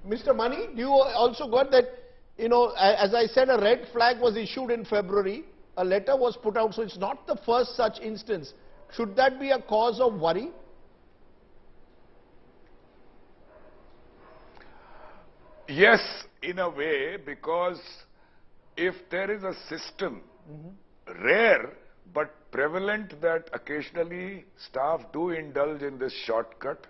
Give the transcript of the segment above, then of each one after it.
Mr. Mani, do you also got that, you know, as I said, a red flag was issued in February, a letter was put out, so it's not the first such instance. Should that be a cause of worry? Yes, in a way, because if there is a system, rare but prevalent, that occasionally staff do indulge in this shortcut,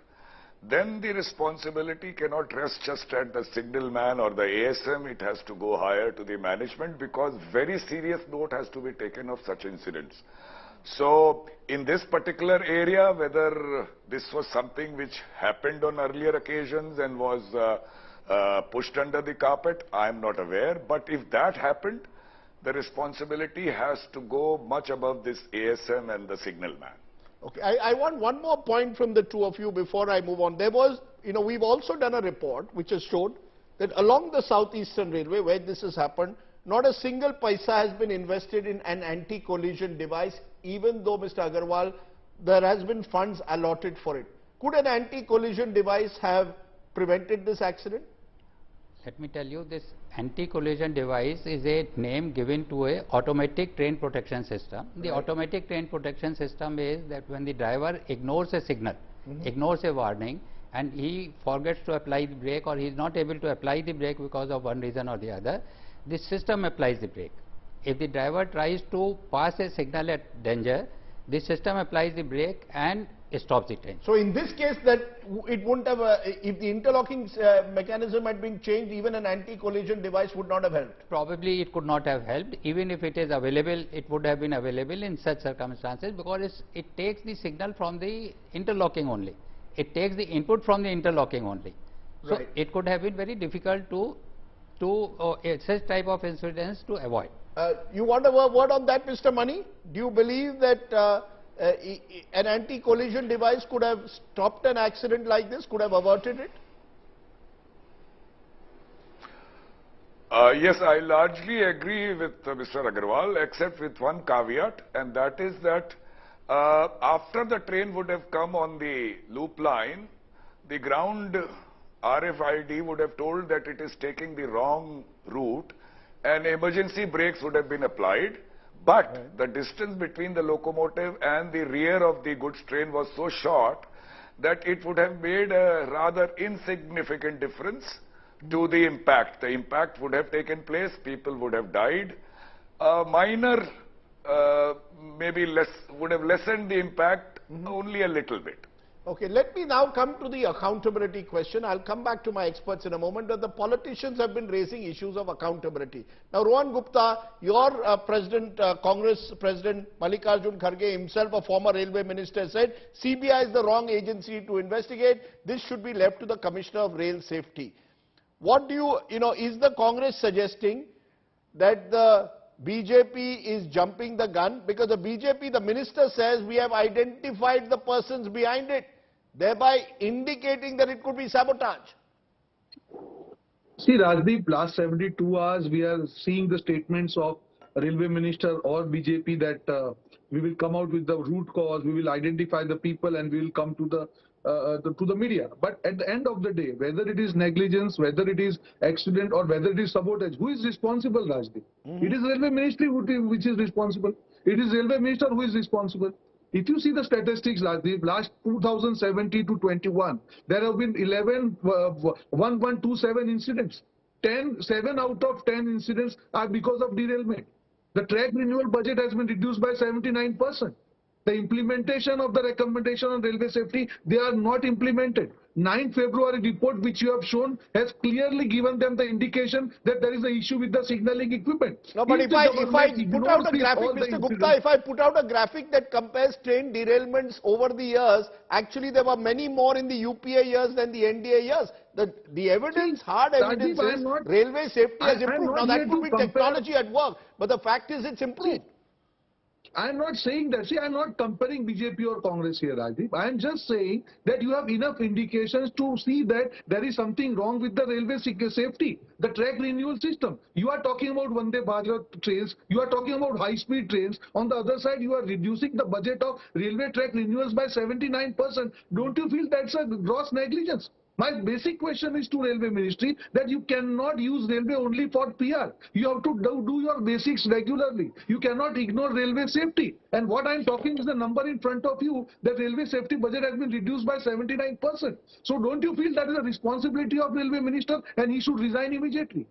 then the responsibility cannot rest just at the signalman or the ASM. It has to go higher to the management, because very serious note has to be taken of such incidents. So in this particular area, whether this was something which happened on earlier occasions and was pushed under the carpet, I am not aware. But if that happened, the responsibility has to go much above this ASM and the signalman. Okay, I want one more point from the two of you before I move on. There was, you know, we've also done a report which has showed that along the Southeastern Railway, where this has happened, not a single paisa has been invested in an anti-collision device, even though, Mr. Agarwal, there has been funds allotted for it. Could an anti-collision device have prevented this accident? Let me tell you, this anti-collision device is a name given to a automatic train protection system. The automatic train protection system is that when the driver ignores a signal, ignores a warning, and he forgets to apply the brake, or he is not able to apply the brake because of one reason or the other, the system applies the brake. If the driver tries to pass a signal at danger, the system applies the brake and stops the train. So in this case, that it wouldn't have, if the interlocking mechanism had been changed, even an anti-collision device would not have helped. Probably it could not have helped. Even if it is available, it would have been available in such circumstances, because it takes the signal from the interlocking only. It takes the input from the interlocking only. So it could have been very difficult to such type of incidents to avoid. You want a word on that, Mr. Mani? Do you believe that an anti-collision device could have stopped an accident like this, could have averted it? Yes, I largely agree with Mr. Agarwal, except with one caveat, and that is that after the train would have come on the loop line, the ground RFID would have told that it is taking the wrong route, and emergency brakes would have been applied. But the distance between the locomotive and the rear of the goods train was so short that it would have made a rather insignificant difference to the impact. The impact would have taken place, people would have died. Minor, maybe less, would have lessened the impact only a little bit. Okay, let me now come to the accountability question. I'll come back to my experts in a moment, but the politicians have been raising issues of accountability. Now, Rohan Gupta, your Congress President Mallikarjun Kharge, himself a former railway minister, said CBI is the wrong agency to investigate. This should be left to the Commissioner of Rail Safety. What do you know, is the Congress suggesting that the BJP is jumping the gun? Because the BJP, the minister says, we have identified the persons behind it, thereby indicating that it could be sabotage. See, Rajdeep, last 72 hours, we are seeing the statements of Railway Minister or BJP that we will come out with the root cause, we will identify the people, and we will come to the media. But at the end of the day, whether it is negligence, whether it is accident, or whether it is sabotage, who is responsible, Rajdeep? It is Railway Ministry which is responsible. It is Railway Minister who is responsible. If you see the statistics, Rajdeep, last 2017 to 21, there have been 11,127 incidents. 7 out of 10 incidents are because of derailment. The track renewal budget has been reduced by 79%. The implementation of the recommendation on railway safety, they are not implemented. 9 February report which you have shown has clearly given them the indication that there is an issue with the signaling equipment. No, but if I put out a graphic, Mr. Gupta, if I put out a graphic that compares train derailments over the years, actually there were many more in the UPA years than the NDA years. The evidence, hard evidence is railway safety has improved. Now that could be technology at work, but the fact is it's improved. I am not saying that. See, I am not comparing BJP or Congress here, Rajiv. I am just saying that you have enough indications to see that there is something wrong with the railway safety, the track renewal system. You are talking about Vande Bharat trains. You are talking about high-speed trains. On the other side, you are reducing the budget of railway track renewals by 79%. Don't you feel that's a gross negligence? My basic question is to Railway Ministry that you cannot use railway only for PR. You have to do your basics regularly. You cannot ignore railway safety. And what I'm talking is the number in front of you, that railway safety budget has been reduced by 79%. So don't you feel that is a responsibility of Railway Minister and he should resign immediately?